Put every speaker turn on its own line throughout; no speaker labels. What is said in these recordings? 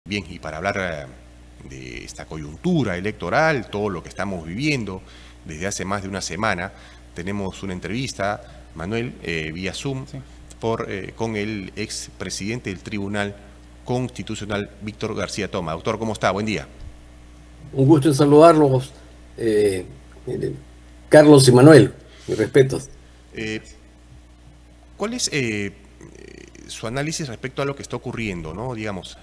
Bien, y para hablar de esta coyuntura electoral, todo lo que estamos viviendo desde hace más de una semana, tenemos una entrevista, Manuel, vía Zoom,
Sí.
con el expresidente del Tribunal Constitucional, Víctor García Toma. Doctor, ¿cómo está? Buen día.
Un gusto en saludarlos, eh, eh, Carlos y Manuel, mis respetos.
Eh, ¿Cuál es su análisis respecto a lo que está ocurriendo, ¿no? Digamos,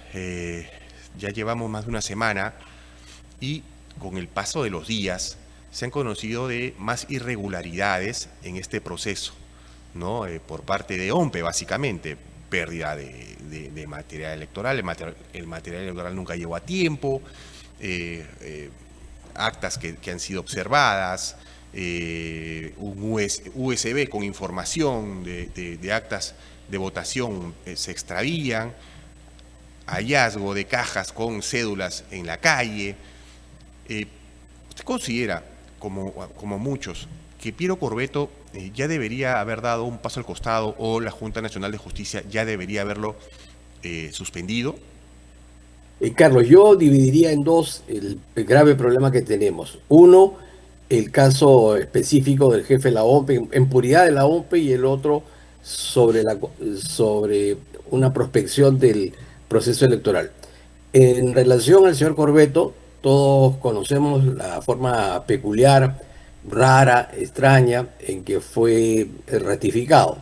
ya llevamos más de una semana y con el paso de los días se han conocido de más irregularidades en este proceso, ¿no? Por parte de OMPE, básicamente, pérdida de material electoral, el material electoral nunca llegó a tiempo, eh, eh, actas que han sido observadas, un USB con información de actas de votación se extravían, hallazgo de cajas con cédulas en la calle. ¿Usted considera, como muchos, que Piero Corvetto ya debería haber dado un paso al costado o la Junta Nacional de Justicia ya debería haberlo suspendido?
Carlos, yo dividiría en dos el grave problema que tenemos. Uno, el caso específico del jefe de la OMPE, en puridad de la OMPE, y el otro sobre una prospección del proceso electoral. En relación al señor Corvetto, todos conocemos la forma peculiar, rara, extraña en que fue ratificado.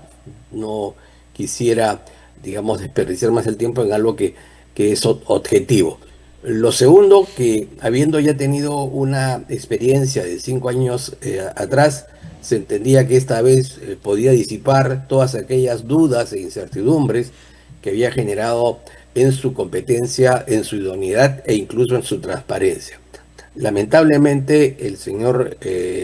No quisiera, digamos, desperdiciar más el tiempo en algo que es objetivo. Lo segundo, que habiendo ya tenido una experiencia de 5 años atrás, se entendía que esta vez podía disipar todas aquellas dudas e incertidumbres que había generado en su competencia, en su idoneidad e incluso en su transparencia. Lamentablemente, el señor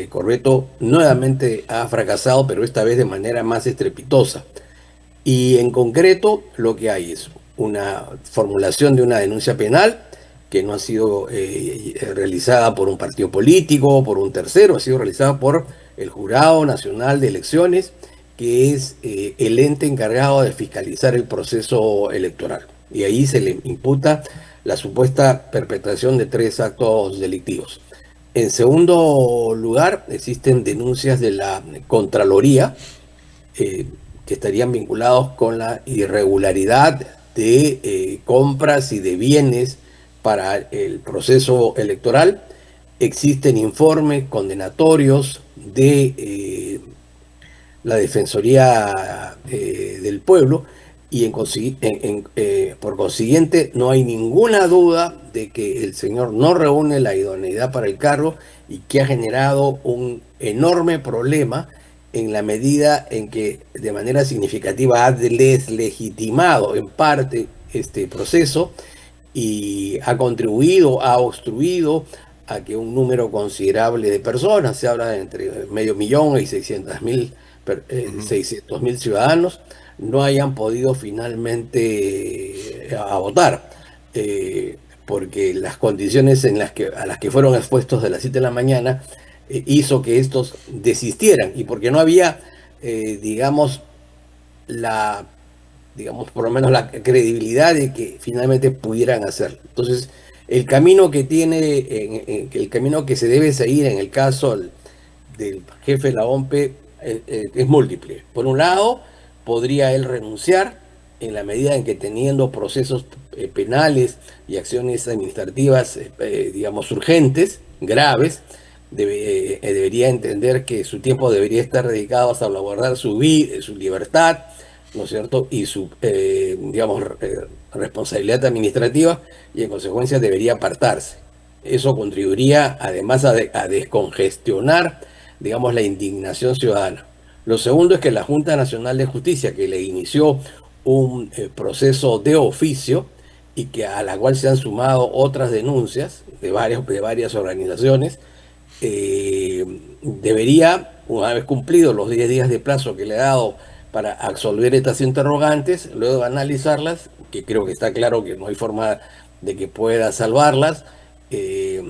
Corvetto nuevamente ha fracasado, pero esta vez de manera más estrepitosa. Y en concreto, lo que hay es una formulación de una denuncia penal que no ha sido realizada por un partido político o por un tercero, ha sido realizada por el Jurado Nacional de Elecciones, que es el ente encargado de fiscalizar el proceso electoral. Y ahí se le imputa la supuesta perpetración de 3 actos delictivos. En segundo lugar, existen denuncias de la Contraloría eh, que estarían vinculados con la irregularidad de compras y de bienes para el proceso electoral. Existen informes condenatorios de la Defensoría del Pueblo y por consiguiente no hay ninguna duda de que el señor no reúne la idoneidad para el cargo y que ha generado un enorme problema en la medida en que de manera significativa ha deslegitimado en parte este proceso y ha contribuido, ha obstruido a que un número considerable de personas, se habla de entre medio millón y 600 mil ciudadanos, no hayan podido finalmente votar, porque las condiciones a las que fueron expuestos de las 7 de la mañana hizo que estos desistieran y porque no había, digamos, por lo menos la credibilidad de que finalmente pudieran hacerlo. Entonces, el camino que el camino que se debe seguir en el caso del jefe de la OMPE es múltiple. Por un lado, podría él renunciar en la medida en que teniendo procesos penales y acciones administrativas, digamos, urgentes, graves, debería entender que su tiempo debería estar dedicado a salvaguardar su libertad, ¿no es cierto? Y su, digamos, responsabilidad administrativa y en consecuencia debería apartarse. Eso contribuiría además a descongestionar, digamos, la indignación ciudadana. Lo segundo es que la Junta Nacional de Justicia, que le inició un proceso de oficio y que a la cual se han sumado otras denuncias de varias organizaciones, debería, una vez cumplidos los 10 días de plazo que le ha dado para absolver estas interrogantes, luego de analizarlas, que creo que está claro que no hay forma de que pueda salvarlas, eh,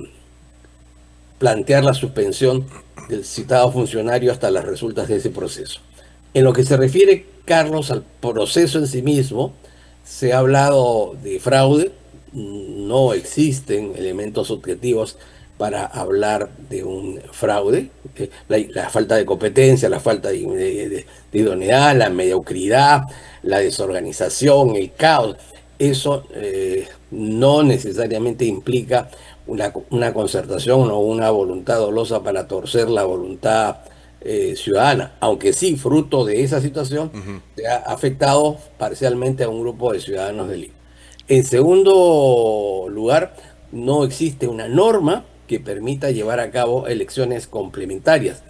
plantear la suspensión del citado funcionario hasta las resultas de ese proceso. En lo que se refiere, Carlos, al proceso en sí mismo, se ha hablado de fraude, no existen elementos objetivos para hablar de un fraude. La falta de competencia, la falta de idoneidad, la mediocridad, la desorganización, el caos, eso no necesariamente implica una concertación o una voluntad dolosa para torcer la voluntad ciudadana, aunque sí, fruto de esa situación,
Ujú.
se ha afectado parcialmente a un grupo de ciudadanos de Lima. En segundo lugar, no existe una norma que permita llevar a cabo elecciones complementarias.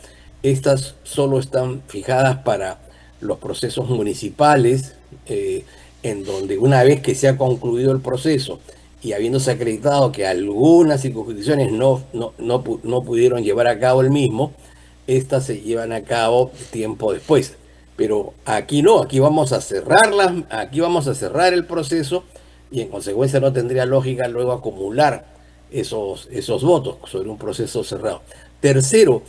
Estas solo están fijadas para los procesos municipales, en donde una vez que se ha concluido el proceso y habiéndose acreditado que algunas circunscripciones no pudieron llevar a cabo el mismo, estas se llevan a cabo tiempo después. Pero aquí no, aquí vamos a cerrarlas, aquí vamos a cerrar el proceso y en consecuencia no tendría lógica luego acumular esos votos sobre un proceso cerrado. Tercero,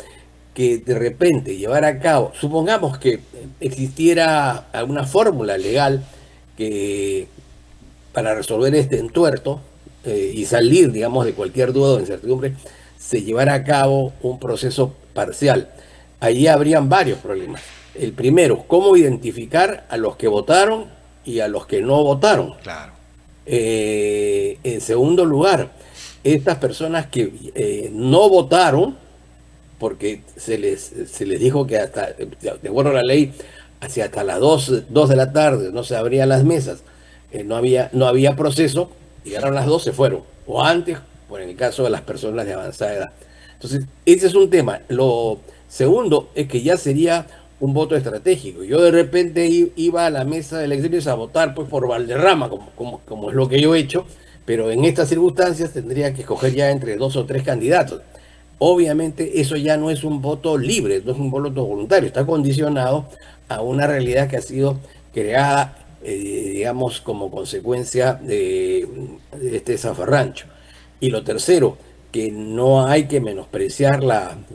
que de repente llevar a cabo, supongamos que existiera alguna fórmula legal que para resolver este entuerto y salir, digamos, de cualquier duda o incertidumbre, se llevara a cabo un proceso parcial. Allí habrían varios problemas. El primero, cómo identificar a los que votaron y a los que no votaron.
Claro.
En segundo lugar, estas personas que no votaron, porque se les dijo que hasta, de acuerdo a la ley, hacia hasta las 2 de la tarde no se abrían las mesas, no había proceso, llegaron las 2, se fueron, o antes, por el caso de las personas de avanzada edad. Entonces, ese es un tema. Lo segundo es que ya sería un voto estratégico. Yo de repente iba a la mesa de elecciones a votar pues por Valderrama, como es lo que yo he hecho, pero en estas circunstancias tendría que escoger ya entre 2 o 3 candidatos. Obviamente eso ya no es un voto libre, no es un voto voluntario, está condicionado a una realidad que ha sido creada, digamos, como consecuencia de este zafarrancho. Y lo tercero, que no hay que menospreciar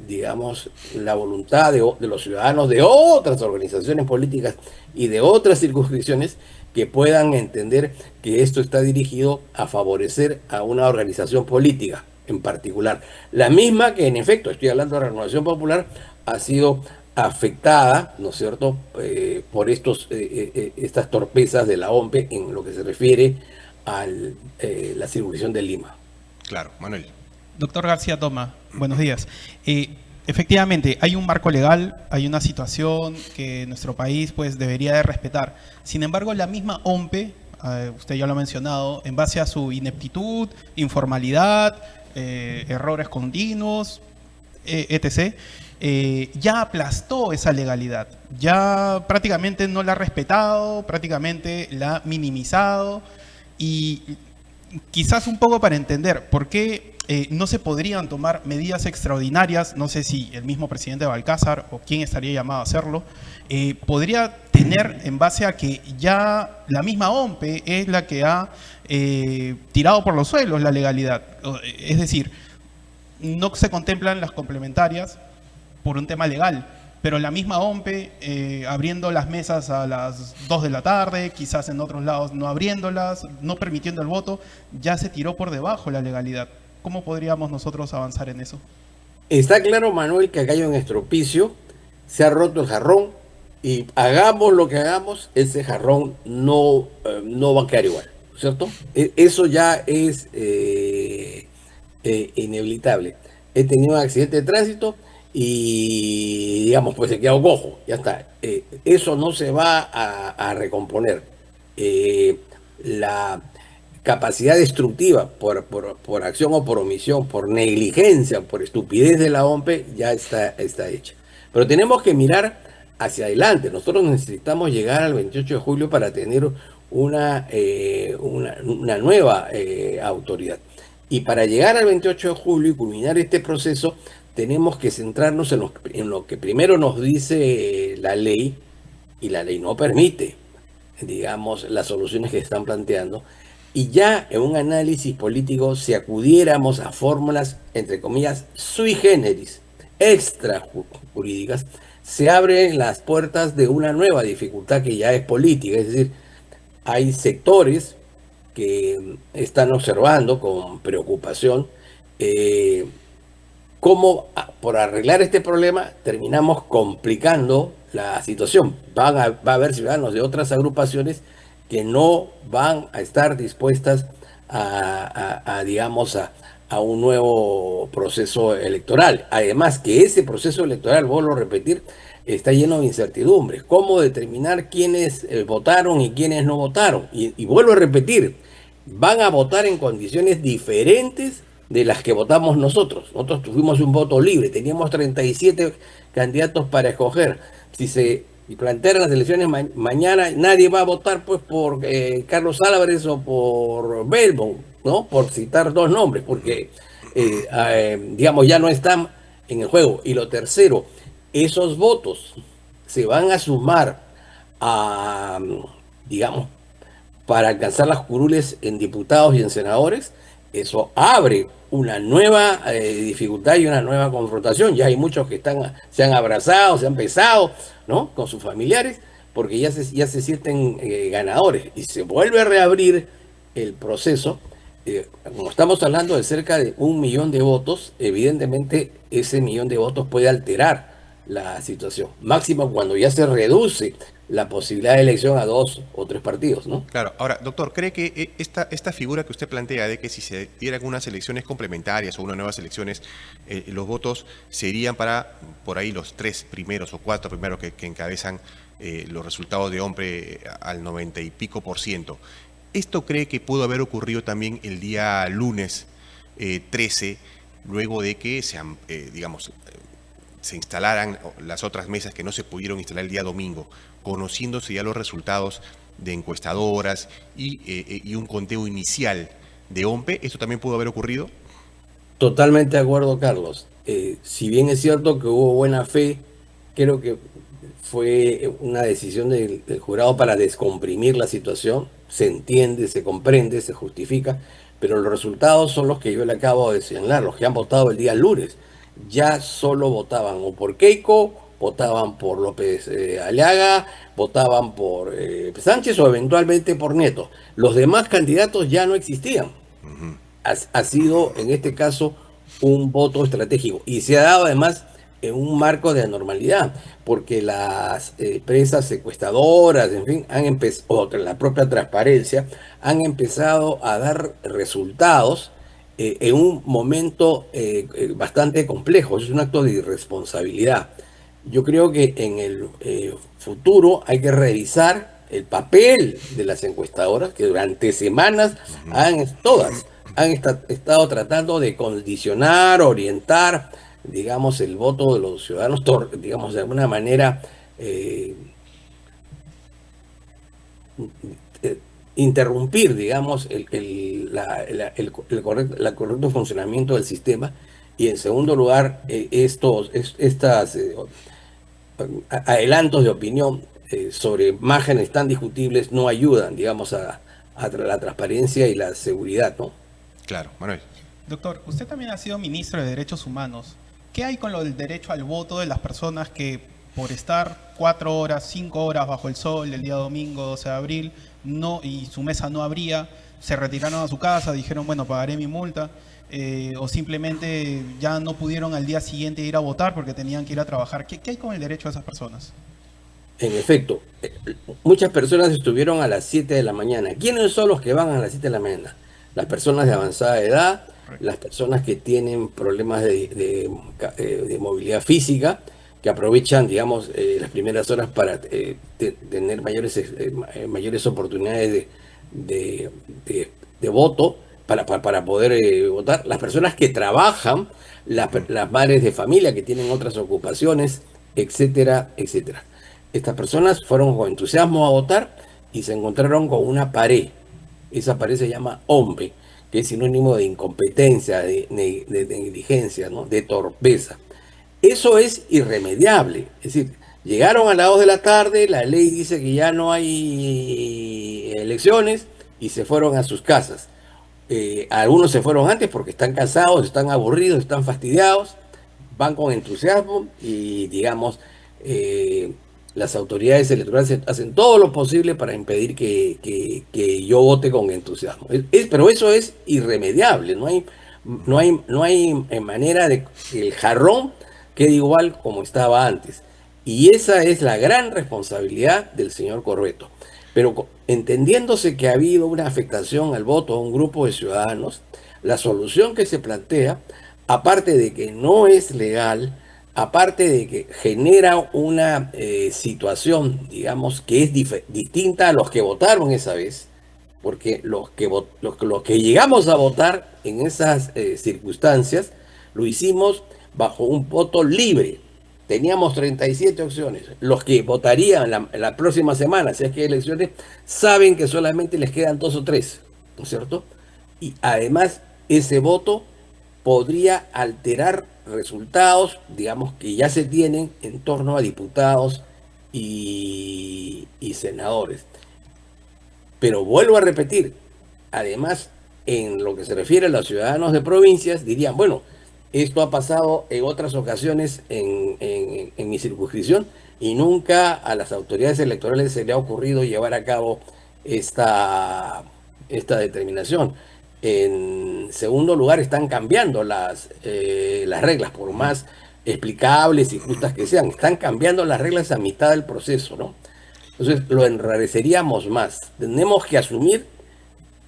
digamos, la voluntad de los ciudadanos de otras organizaciones políticas y de otras circunscripciones que puedan entender que esto está dirigido a favorecer a una organización política en particular. La misma que, en efecto, estoy hablando de la Renovación Popular, ha sido afectada, ¿no es cierto?, por estas torpezas de la OMPE en lo que se refiere a la circunscripción de Lima.
Claro, Manuel.
Doctor García Toma, buenos días. Efectivamente, hay un marco legal, hay una situación que nuestro país pues debería de respetar. Sin embargo, la misma OMPE, usted ya lo ha mencionado, en base a su ineptitud, informalidad, errores continuos, etc., ya aplastó esa legalidad, ya prácticamente no la ha respetado, prácticamente la ha minimizado y quizás un poco para entender por qué no se podrían tomar medidas extraordinarias, no sé si el mismo presidente Balcázar o quién estaría llamado a hacerlo, podría tener en base a que ya la misma OMPE es la que ha tirado por los suelos la legalidad. Es decir, no se contemplan las complementarias por un tema legal, pero la misma OMPE abriendo las mesas a las 2 de la tarde, quizás en otros lados no abriéndolas, no permitiendo el voto, ya se tiró por debajo la legalidad. ¿Cómo podríamos nosotros avanzar en eso?
Está claro, Manuel, que acá hay un estropicio, se ha roto el jarrón y hagamos lo que hagamos, ese jarrón no va a quedar igual, ¿cierto? Eso ya es inevitable. He tenido un accidente de tránsito y, digamos, pues he quedado cojo, ya está. Eso no se va a recomponer. La capacidad destructiva por acción o por omisión, por negligencia, por estupidez de la OMPE, ya está hecha. Pero tenemos que mirar hacia adelante. Nosotros necesitamos llegar al 28 de julio para tener una nueva autoridad. Y para llegar al 28 de julio y culminar este proceso, tenemos que centrarnos en lo que primero nos dice la ley, y la ley no permite, digamos, las soluciones que se están planteando. Y ya en un análisis político, si acudiéramos a fórmulas, entre comillas, sui generis, extrajurídicas, se abren las puertas de una nueva dificultad que ya es política. Es decir, hay sectores que están observando con preocupación cómo por arreglar este problema terminamos complicando la situación. Va a haber ciudadanos de otras agrupaciones que no van a estar dispuestas digamos, a un nuevo proceso electoral. Además que ese proceso electoral, vuelvo a repetir, está lleno de incertidumbres. ¿Cómo determinar quiénes votaron y quiénes no votaron? Y vuelvo a repetir, van a votar en condiciones diferentes de las que votamos nosotros. Nosotros tuvimos un voto libre, teníamos 37 candidatos para escoger. Si se plantean las elecciones mañana, nadie va a votar pues por Carlos Álvarez o por Belmont, ¿no? Por citar dos nombres, porque digamos ya no están en el juego. Y lo tercero, esos votos se van a sumar a, digamos, para alcanzar las curules en diputados y en senadores. Eso abre una nueva dificultad y una nueva confrontación. Ya hay muchos que se han abrazado, se han besado, ¿no? Con sus familiares, porque ya se sienten ganadores. Y se vuelve a reabrir el proceso. Como estamos hablando de cerca de 1 millón de votos, evidentemente ese 1 millón de votos puede alterar la situación. Máximo cuando ya se reduce la posibilidad de elección a 2 o 3 partidos, ¿no?
Claro. Ahora, doctor, ¿cree que esta figura que usted plantea de que si se dieran unas elecciones complementarias o unas nuevas elecciones, los votos serían para, por ahí, los 3 primeros o 4 primeros que encabezan los resultados de OMPRE al 90 y pico %? ¿Esto cree que pudo haber ocurrido también el día lunes 13, luego de que se instalaran las otras mesas que no se pudieron instalar el día domingo, conociéndose ya los resultados de encuestadoras y un conteo inicial de OMPE? ¿Esto también pudo haber ocurrido?
Totalmente de acuerdo, Carlos. Si bien es cierto que hubo buena fe, creo que fue una decisión del jurado para descomprimir la situación. Se entiende, se comprende, se justifica, pero los resultados son los que yo le acabo de señalar, los que han votado el día lunes. Ya solo votaban o por Keiko, votaban por López Aliaga, votaban por Sánchez o eventualmente por Neto. Los demás candidatos ya no existían. Ha sido, en este caso, un voto estratégico. Y se ha dado además en un marco de anormalidad, porque las empresas secuestradoras, en fin, o la propia transparencia, han empezado a dar resultados en un momento bastante complejo. Es un acto de irresponsabilidad. Yo creo que en el futuro hay que revisar el papel de las encuestadoras, que durante semanas todas han estado tratando de condicionar, orientar, digamos, el voto de los ciudadanos, digamos, de alguna manera interrumpir, digamos, el correcto funcionamiento del sistema. Y en segundo lugar, estos adelantos de opinión sobre márgenes tan discutibles no ayudan, digamos, a la transparencia y la seguridad, ¿no?
Claro, Manuel.
Doctor, usted también ha sido ministro de Derechos Humanos. ¿Qué hay con lo del derecho al voto de las personas que por estar 4 horas, 5 horas bajo el sol el día domingo 12 de abril y su mesa no abría, se retiraron a su casa, dijeron, bueno, pagaré mi multa, o simplemente ya no pudieron al día siguiente ir a votar porque tenían que ir a trabajar? ¿Qué hay con el derecho de esas personas?
En efecto, muchas personas estuvieron a las 7 de la mañana. ¿Quiénes son los que van a las 7 de la mañana? Las personas de avanzada edad, las personas que tienen problemas de movilidad física, que aprovechan, digamos, las primeras horas para tener mayores oportunidades de voto, para poder votar. Las personas que trabajan, las madres de familia que tienen otras ocupaciones, etcétera, etcétera. Estas personas fueron con entusiasmo a votar y se encontraron con una pared. Esa pared se llama OMPE, que es sinónimo de incompetencia, de negligencia, ¿no? De torpeza. Eso es irremediable. Es decir, llegaron a las 2 de la tarde, la ley dice que ya no hay elecciones y se fueron a sus casas. Algunos se fueron antes porque están cansados, están aburridos, están fastidiados, van con entusiasmo y, digamos, las autoridades electorales hacen todo lo posible para impedir que yo vote con entusiasmo. Pero eso es irremediable, no hay manera de que el jarrón quede igual como estaba antes. Y esa es la gran responsabilidad del señor Corbeto. Pero entendiéndose que ha habido una afectación al voto de un grupo de ciudadanos, la solución que se plantea, aparte de que no es legal, aparte de que genera una situación, digamos, que es distinta a los que votaron esa vez, porque los que llegamos a votar en esas circunstancias, lo hicimos bajo un voto libre. Teníamos 37 opciones. Los que votarían la próxima semana, si es que hay elecciones, saben que solamente les quedan 2 o 3, ¿no es cierto? Y además, ese voto podría alterar resultados, digamos, que ya se tienen en torno a diputados y senadores. Pero vuelvo a repetir, además, en lo que se refiere a los ciudadanos de provincias, dirían, bueno, esto ha pasado en otras ocasiones en mi circunscripción y nunca a las autoridades electorales se le ha ocurrido llevar a cabo esta determinación. En segundo lugar, están cambiando las reglas, por más explicables y justas que sean. Están cambiando las reglas a mitad del proceso, ¿no? Entonces lo enrareceríamos más. Tenemos que asumir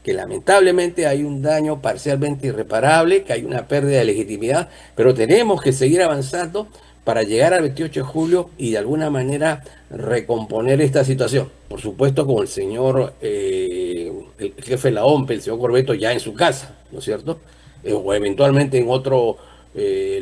que lamentablemente hay un daño parcialmente irreparable, que hay una pérdida de legitimidad, pero tenemos que seguir avanzando para llegar al 28 de julio y de alguna recomponer esta situación. Por supuesto, con el señor, el jefe de la OMP, el señor Corbeto, ya en su casa, ¿no es cierto? O eventualmente en otro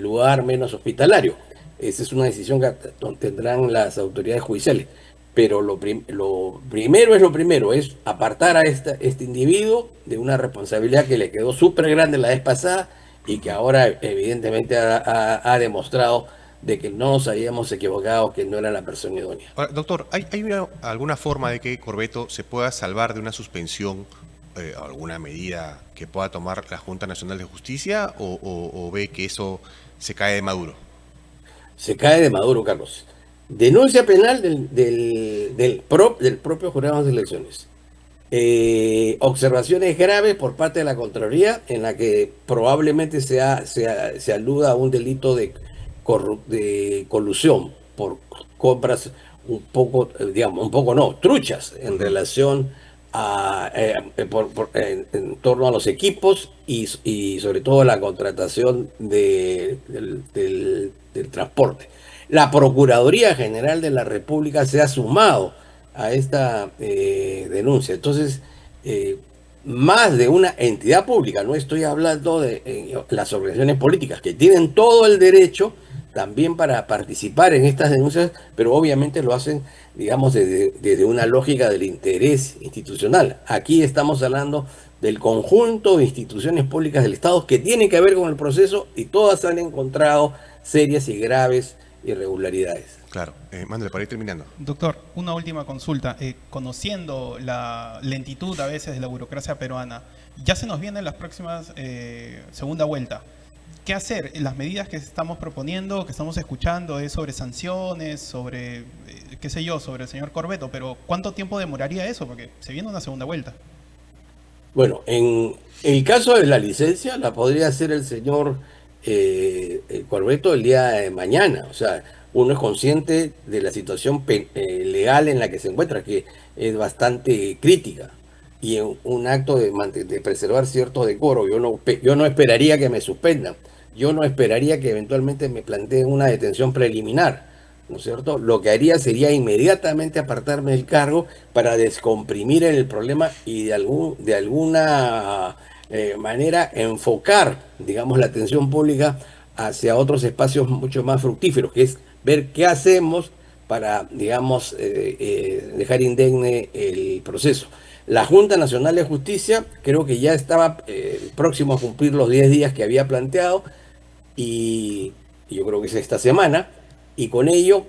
lugar menos hospitalario. Esa es una decisión que tendrán las autoridades judiciales. Pero lo primero, es apartar a este individuo de una responsabilidad que le quedó súper grande la vez pasada y que ahora evidentemente ha demostrado de que no nos habíamos equivocado, que no era la persona idónea.
Ahora, doctor, ¿hay alguna forma de que Corbeto se pueda salvar de una suspensión, alguna medida que pueda tomar la Junta Nacional de Justicia, o ve que eso se cae de Maduro?
Se cae de Maduro, Carlos. Denuncia penal del propio jurado de elecciones. Observaciones graves por parte de la Contraloría en la que probablemente se aluda a un delito de colusión por compras un poco, digamos, un poco no, truchas en relación a, en torno a los equipos y sobre todo la contratación del transporte. La Procuraduría General de la República se ha sumado a esta denuncia. Entonces, más de una entidad pública, no estoy hablando de las organizaciones políticas, que tienen todo el derecho también para participar en estas denuncias, pero obviamente lo hacen, digamos, desde una lógica del interés institucional. Aquí estamos hablando del conjunto de instituciones públicas del Estado que tienen que ver con el proceso y todas han encontrado serias y graves irregularidades.
Claro, Mándale, para ir terminando.
Doctor, una última consulta. Conociendo la lentitud a veces de la burocracia peruana, ya se nos vienen las próximas segunda vuelta. ¿Qué hacer? Las medidas que estamos proponiendo, que estamos escuchando, es sobre sanciones, sobre, qué sé yo, sobre el señor Corbeto, pero ¿cuánto tiempo demoraría eso? Porque se viene una segunda vuelta.
Bueno, en el caso de la licencia, la podría hacer el señor Corbeto el día de mañana. O sea, uno es consciente de la situación legal en la que se encuentra, que es bastante crítica. Y en un acto de preservar cierto decoro, yo no esperaría que me suspendan. Yo no esperaría que eventualmente me planteen una detención preliminar, ¿no es cierto? Lo que haría sería inmediatamente apartarme del cargo para descomprimir el problema y de alguna manera enfocar, digamos, la atención pública hacia otros espacios mucho más fructíferos, que es ver qué hacemos para, digamos, dejar indemne el proceso. La Junta Nacional de Justicia creo que ya estaba próximo a cumplir los 10 días que había planteado y yo creo que es esta semana, y con ello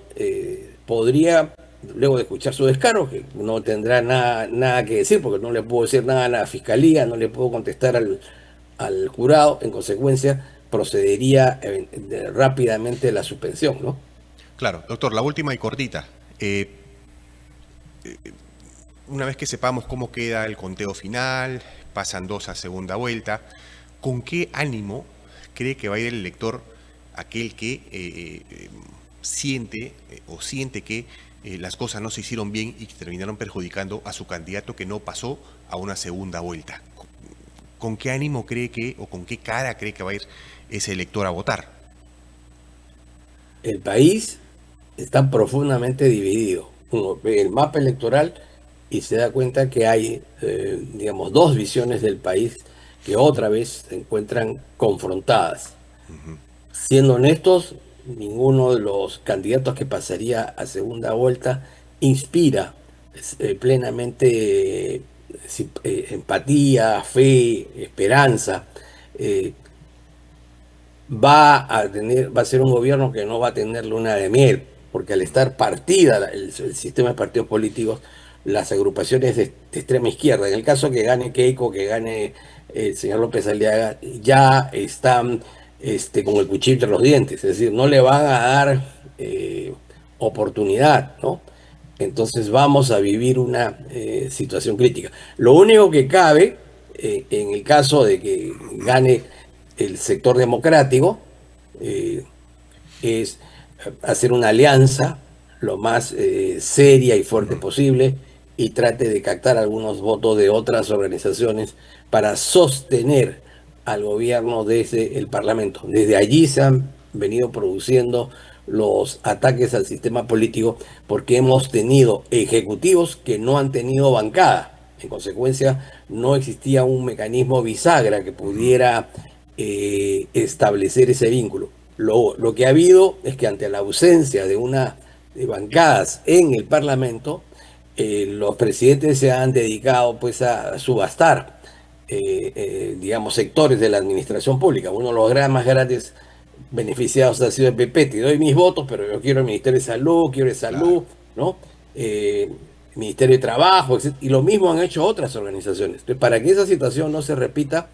podría, luego de escuchar su descargo, que no tendrá nada que decir, porque no le puedo decir nada a la Fiscalía, no le puedo contestar al jurado, en consecuencia procedería rápidamente la suspensión, ¿no?
Claro, doctor, la última y cortita. Eh, una vez que sepamos cómo queda el conteo final, pasan 2 a segunda vuelta, ¿con qué ánimo cree que va a ir el elector, aquel que siente o siente que las cosas no se hicieron bien y que terminaron perjudicando a su candidato que no pasó a una segunda vuelta? ¿Con qué ánimo cree que, o con qué cara cree que va a ir ese elector a votar?
El país está profundamente dividido. Uno ve el mapa electoral y se da cuenta que hay, digamos, dos visiones del país que otra vez se encuentran confrontadas. Siendo honestos, ninguno de los candidatos que pasaría a segunda vuelta inspira plenamente empatía, fe, esperanza. Eh, va a ser un gobierno que no va a tener luna de miel, porque al estar partida el sistema de partidos políticos, las agrupaciones de extrema izquierda, en el caso que gane Keiko, que gane el señor López Aliaga, ya están con el cuchillo entre los dientes, es decir, no le van a dar oportunidad, ¿no? Entonces vamos a vivir una situación crítica. Lo único que cabe, en el caso de que gane el sector democrático, eh, es hacer una alianza lo más seria y fuerte posible y trate de captar algunos votos de otras organizaciones para sostener al gobierno desde el Parlamento. Desde allí se han venido produciendo los ataques al sistema político porque hemos tenido ejecutivos que no han tenido bancada. En consecuencia, no existía un mecanismo bisagra que pudiera establecer ese vínculo. Lo que ha habido es que ante la ausencia de bancadas en el Parlamento, los presidentes se han dedicado pues a subastar, digamos, sectores de la administración pública. Uno de los más grandes beneficiados ha sido el PP. Te doy mis votos, pero yo quiero el Ministerio de Salud, quiero de
Claro.
Salud, ¿no? Ministerio de Trabajo, etc. Y lo mismo han hecho otras organizaciones. Entonces, para que esa situación no se repita,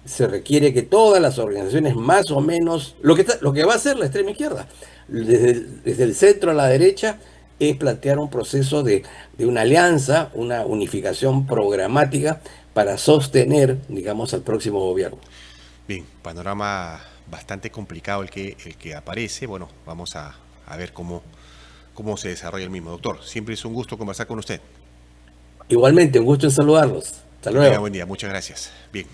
se requiere que todas las organizaciones más o menos, lo que va a hacer la extrema izquierda, desde el centro a la derecha, es plantear un proceso de una alianza, una unificación programática para sostener, digamos, al próximo gobierno.
Bien, panorama bastante complicado el que aparece. Bueno, vamos a ver cómo se desarrolla el mismo. Doctor, siempre es un gusto conversar con usted.
Igualmente, un gusto en saludarlos. Hasta
Que tenga
luego.
buen día. Muchas gracias. Bien.